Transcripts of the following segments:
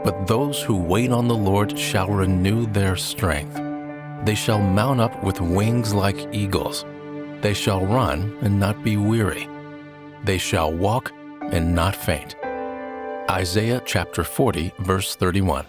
But those who wait on the Lord shall renew their strength. They shall mount up with wings like eagles. They shall run and not be weary. They shall walk and not faint. Isaiah chapter 40, verse 31.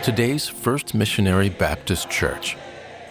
Today's First Missionary Baptist Church,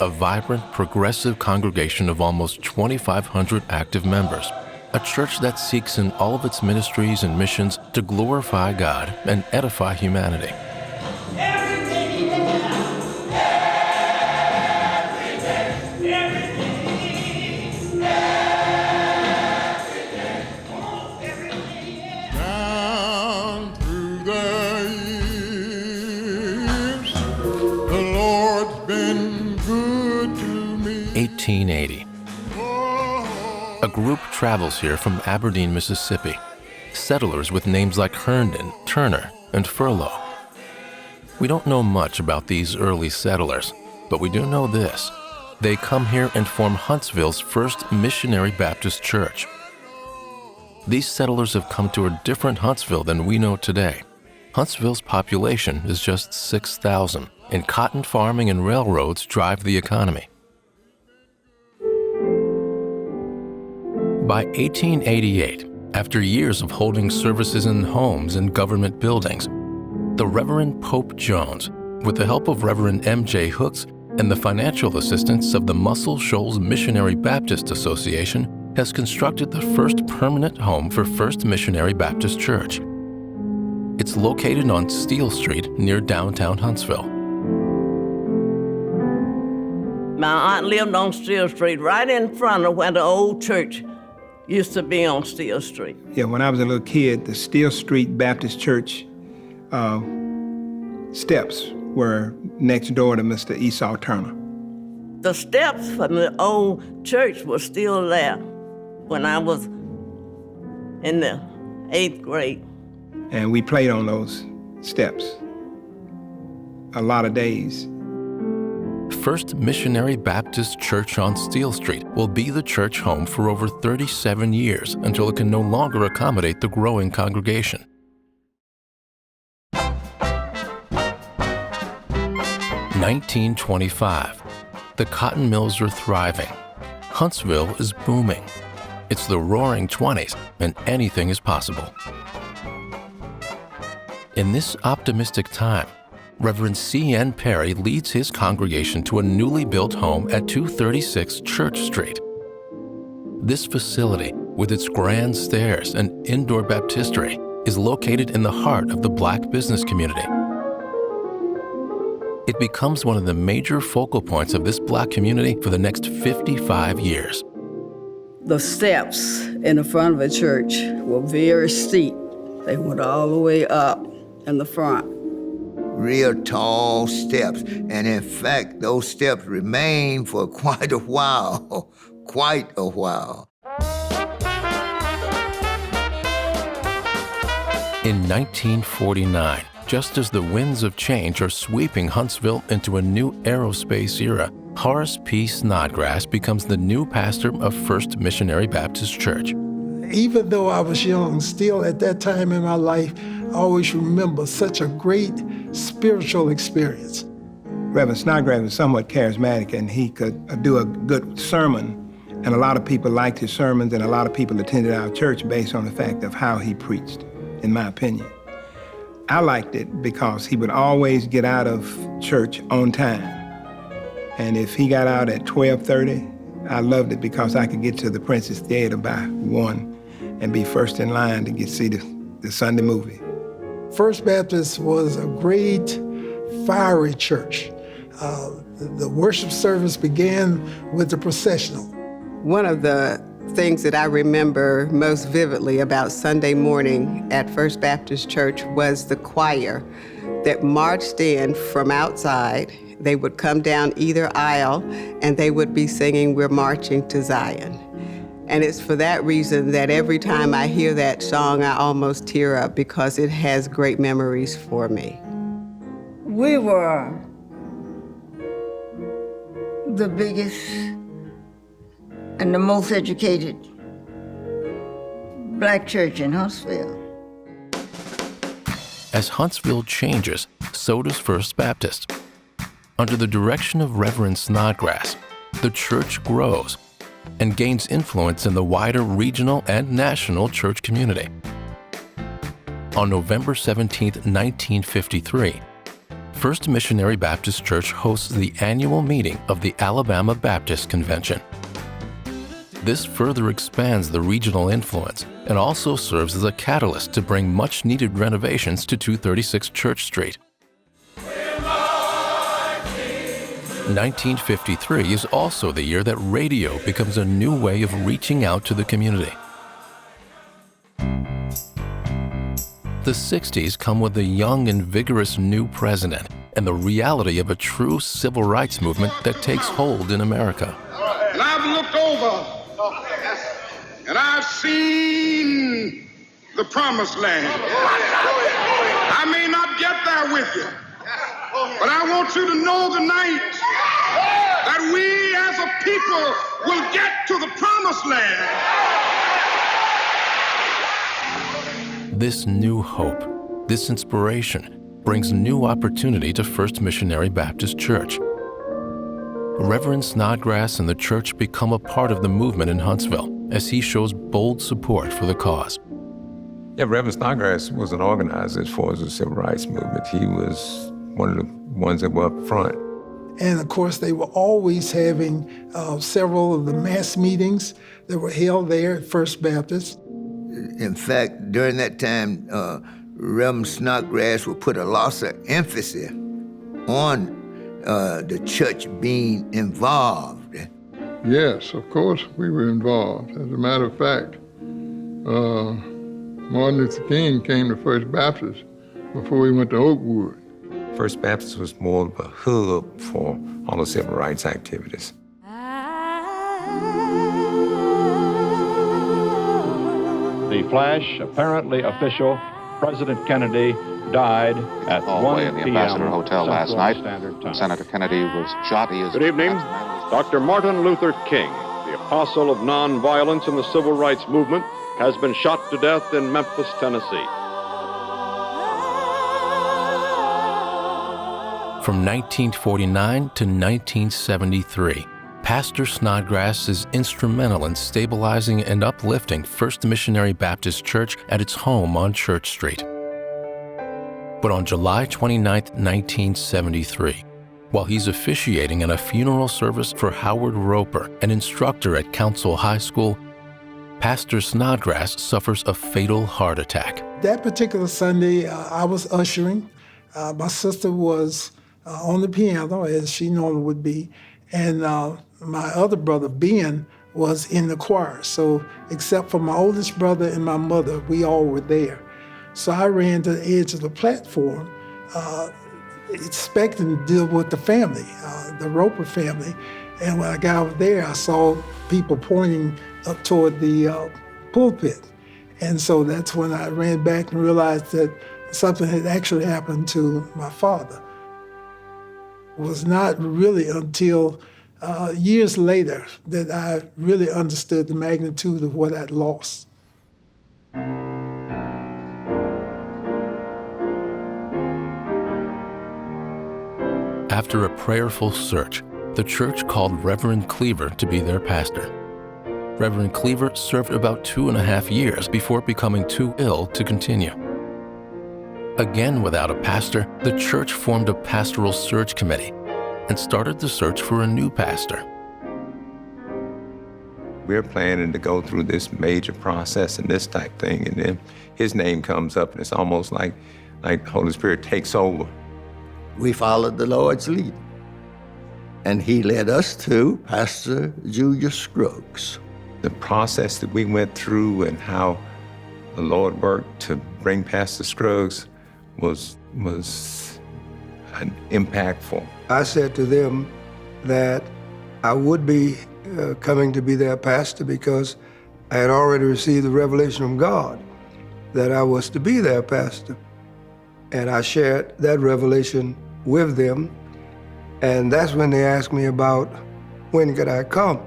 a vibrant, progressive congregation of almost 2,500 active members, a church that seeks in all of its ministries and missions to glorify God and edify humanity. Down through the years, the Lord's been good to me. 1880. A group travels here from Aberdeen, Mississippi. Settlers with names like Herndon, Turner, and Furlow. We don't know much about these early settlers, but we do know this. They come here and form Huntsville's first missionary Baptist church. These settlers have come to a different Huntsville than we know today. Huntsville's population is just 6,000, and cotton farming and railroads drive the economy. By 1888, after years of holding services in homes and government buildings, the Reverend Pope Jones, with the help of Reverend M.J. Hooks and the financial assistance of the Muscle Shoals Missionary Baptist Association, has constructed the first permanent home for First Missionary Baptist Church. It's located on Steele Street near downtown Huntsville. My aunt lived on Steele Street, right in front of where the old church used to be on Steele Street. Yeah, when I was a little kid, the Steele Street Baptist Church steps were next door to Mr. Esau Turner. The steps from the old church were still there when I was in the 8th grade. And we played on those steps a lot of days. First Missionary Baptist Church on Steele Street will be the church home for over 37 years until it can no longer accommodate the growing congregation. (1925). The cotton mills are thriving. Huntsville is booming. It's the roaring 20s, and anything is possible. In this optimistic time, Reverend C.N. Perry leads his congregation to a newly built home at 236 Church Street. This facility, with its grand stairs and indoor baptistry, is located in the heart of the Black business community. It becomes one of the major focal points of this Black community for the next 55 years. The steps in the front of the church were very steep. They went all the way up in the front. Real tall steps. And in fact, those steps remained for quite a while, quite a while. In 1949, just as the winds of change are sweeping Huntsville into a new aerospace era, Horace P. Snodgrass becomes the new pastor of First Missionary Baptist Church. Even though I was young, still at that time in my life, I always remember such a great spiritual experience. Reverend Snodgrass was somewhat charismatic, and he could do a good sermon, and a lot of people liked his sermons, and a lot of people attended our church based on the fact of how he preached, in my opinion. I liked it because he would always get out of church on time. And if he got out at 12:30, I loved it because I could get to the Princess Theater by 1 and be first in line to get see the Sunday movie. First Baptist was a great, fiery church. The worship service began with the processional. One of the things that I remember most vividly about Sunday morning at First Baptist Church was the choir that marched in from outside. They would come down either aisle and they would be singing, "We're Marching to Zion." And it's for that reason that every time I hear that song, I almost tear up because it has great memories for me. We were the biggest and the most educated black church in Huntsville. As Huntsville changes, so does First Baptist. Under the direction of Reverend Snodgrass, the church grows and gains influence in the wider regional and national church community. On November 17, 1953, First Missionary Baptist Church hosts the annual meeting of the Alabama Baptist Convention. This further expands the regional influence and also serves as a catalyst to bring much-needed renovations to 236 Church Street. 1953 is also the year that radio becomes a new way of reaching out to the community. The 60s come with a young and vigorous new president and the reality of a true civil rights movement that takes hold in America. And I've looked over and I've seen the promised land. I may not get there with you, but I want you to know tonight that we as a people will get to the promised land. This new hope, this inspiration, brings new opportunity to First Missionary Baptist Church. Reverend Snodgrass and the church become a part of the movement in Huntsville as he shows bold support for the cause. Yeah, Reverend Snodgrass was an organizer as far as the civil rights movement. He was one of the ones that were up front. And of course, they were always having several of the mass meetings that were held there at First Baptist. In fact, during that time, Reverend Snodgrass would put a lot of emphasis on the church being involved. Yes, of course we were involved. As a matter of fact, Martin Luther King came to First Baptist before he went to Oakwood. First Baptist was more of a hub for all the civil rights activities. The flash, apparently official, President Kennedy died at 1 in the p.m. Ambassador Hotel last night. Time. Senator Kennedy was shot. He is Good evening. Dr. Martin Luther King, the apostle of nonviolence in the civil rights movement, has been shot to death in Memphis, Tennessee. From 1949 to 1973, Pastor Snodgrass is instrumental in stabilizing and uplifting First Missionary Baptist Church at its home on Church Street. But on July 29, 1973, while he's officiating in a funeral service for Howard Roper, an instructor at Council High School, Pastor Snodgrass suffers a fatal heart attack. That particular Sunday, I was ushering. My sister was on the piano, as she normally would be, and my other brother, Ben, was in the choir. So except for my oldest brother and my mother, we all were there. So I ran to the edge of the platform, expecting to deal with the family, the Roper family. And when I got over there, I saw people pointing up toward the pulpit. And so that's when I ran back and realized that something had actually happened to my father. It was not really until years later that I really understood the magnitude of what I'd lost. After a prayerful search, the church called Reverend Cleaver to be their pastor. Reverend Cleaver served about 2.5 years before becoming too ill to continue. Again without a pastor, the church formed a pastoral search committee and started the search for a new pastor. We're planning to go through this major process and this type thing, and then his name comes up, and it's almost like the Holy Spirit takes over. We followed the Lord's lead, and he led us to Pastor Julius Scruggs. The process that we went through and how the Lord worked to bring Pastor Scruggs was impactful. I said to them that I would be coming to be their pastor because I had already received the revelation from God that I was to be their pastor. And I shared that revelation with them. And that's when they asked me about when could I come.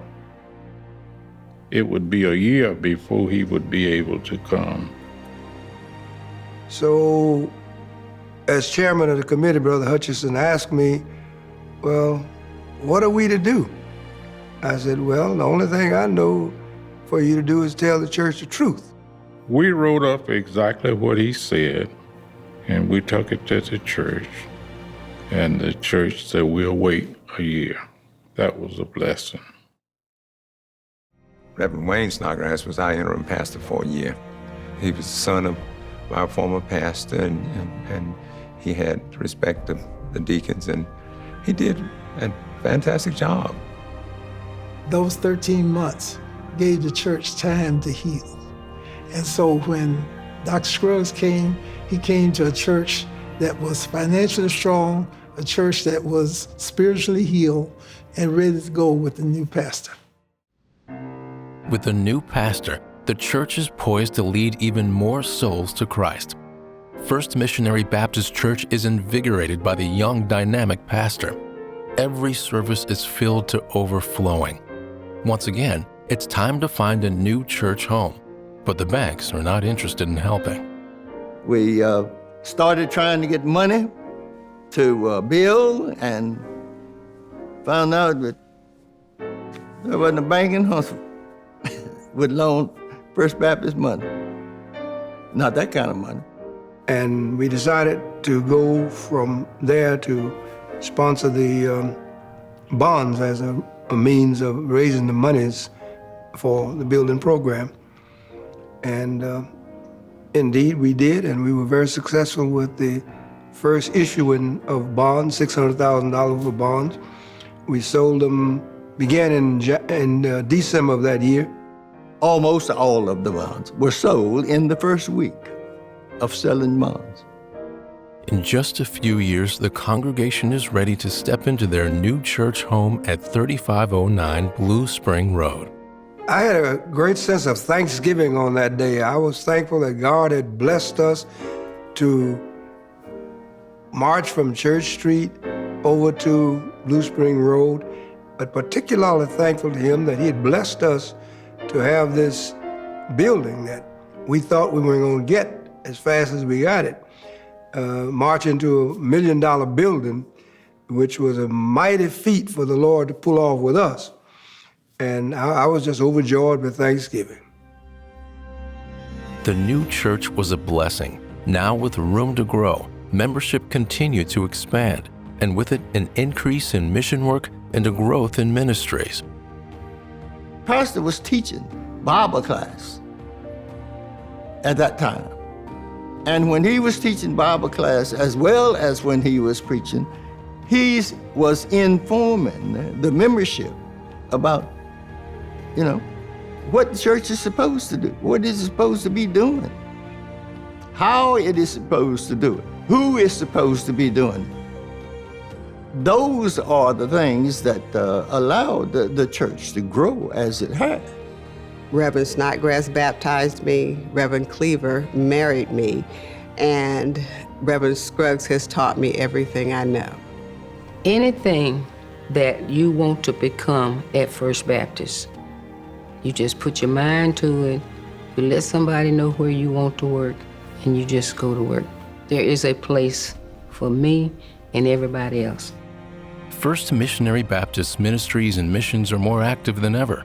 It would be a year before he would be able to come. So, as chairman of the committee, Brother Hutchison asked me, well, what are we to do? I said, well, the only thing I know for you to do is tell the church the truth. We wrote up exactly what he said, and we took it to the church, and the church said, we'll wait a year. That was a blessing. Reverend Wayne Snodgrass was our interim pastor for a year. He was the son of our former pastor, and he had respect of the deacons, and he did a fantastic job. Those 13 months gave the church time to heal. And so when Dr. Scruggs came, he came to a church that was financially strong, a church that was spiritually healed and ready to go with the new pastor. With the new pastor, the church is poised to lead even more souls to Christ. First Missionary Baptist Church is invigorated by the young, dynamic pastor. Every service is filled to overflowing. Once again, it's time to find a new church home, but the banks are not interested in helping. We started trying to get money to build and found out that there wasn't a bank in Huntsville would loan First Baptist money. Not that kind of money. And we decided to go from there to sponsor the bonds as a means of raising the monies for the building program. And indeed we did, and we were very successful with the first issuing of bonds, $600,000 of bonds. We sold them, began in December of that year. Almost all of the bonds were sold in the first week of selling bonds. In just a few years, the congregation is ready to step into their new church home at 3509 Blue Spring Road. I had a great sense of thanksgiving on that day. I was thankful that God had blessed us to march from Church Street over to Blue Spring Road, but particularly thankful to Him that He had blessed us to have this building that we thought we weren't going to get as fast as we got it. March into $1 million building, which was a mighty feat for the Lord to pull off with us. And I was just overjoyed with Thanksgiving. The new church was a blessing. Now with room to grow, membership continued to expand, and with it an increase in mission work and a growth in ministries. Pastor was teaching Bible class at that time. And when he was teaching Bible class, as well as when he was preaching, he was informing the membership about, what the church is supposed to do, what it is supposed to be doing, how it is supposed to do it, who is supposed to be doing it. Those are the things that allowed the church to grow as it had. Reverend Snodgrass baptized me, Reverend Cleaver married me, and Reverend Scruggs has taught me everything I know. Anything that you want to become at First Baptist, you just put your mind to it, you let somebody know where you want to work, and you just go to work. There is a place for me and everybody else. First Missionary Baptist ministries and missions are more active than ever.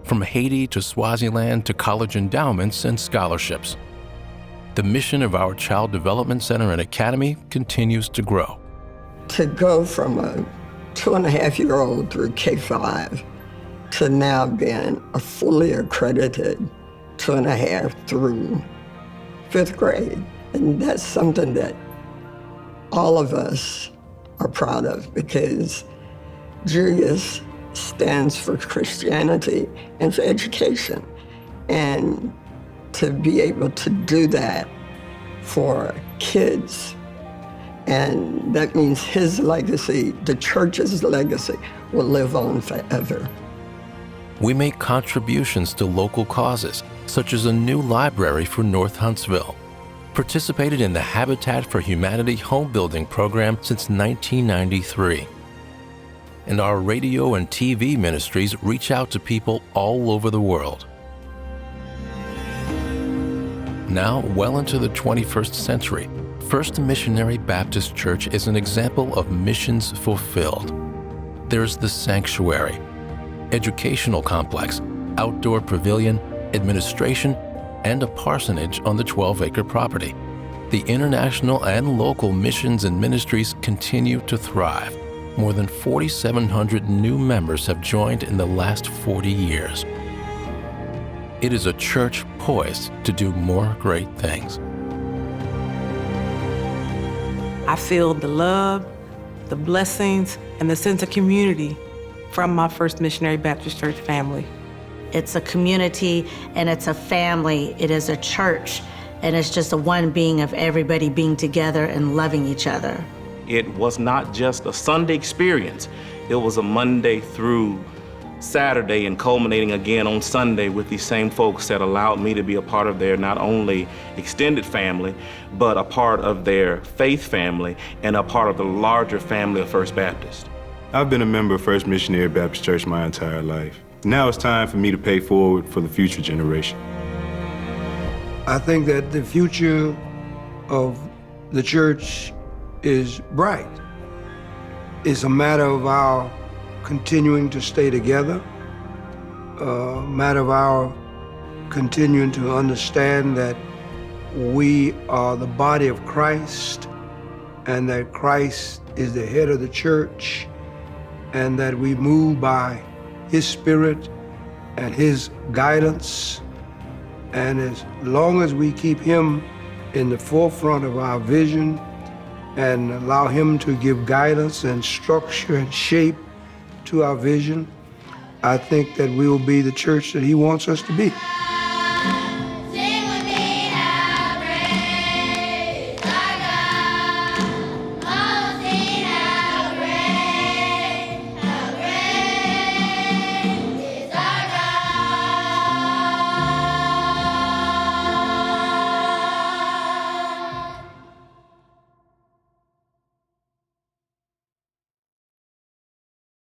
From Haiti to Swaziland to college endowments and scholarships. The mission of our Child Development Center and Academy continues to grow. To go from a 2.5-year-old through K-5 to now being a fully accredited 2.5 through 5th grade. And that's something that all of us are proud of, because Julius stands for Christianity and for education. And to be able to do that for kids, and that means his legacy, the church's legacy, will live on forever. We make contributions to local causes, such as a new library for North Huntsville, participated in the Habitat for Humanity home building program since 1993. And our radio and TV ministries reach out to people all over the world. Now, well into the 21st century, First Missionary Baptist Church is an example of missions fulfilled. There's the sanctuary, educational complex, outdoor pavilion, administration, and a parsonage on the 12-acre property. The international and local missions and ministries continue to thrive. More than 4,700 new members have joined in the last 40 years. It is a church poised to do more great things. I feel the love, the blessings, and the sense of community from my First Missionary Baptist Church family. It's a community and it's a family. It is a church, and it's just a one being of everybody being together and loving each other. It was not just a Sunday experience. It was a Monday through Saturday and culminating again on Sunday with these same folks that allowed me to be a part of their not only extended family, but a part of their faith family and a part of the larger family of First Baptist. I've been a member of First Missionary Baptist Church my entire life. Now it's time for me to pay forward for the future generation. I think that the future of the church is bright. It's a matter of our continuing to stay together, a matter of our continuing to understand that we are the body of Christ and that Christ is the head of the church and that we move by His Spirit and His guidance. And as long as we keep Him in the forefront of our vision and allow Him to give guidance and structure and shape to our vision, I think that we will be the church that He wants us to be.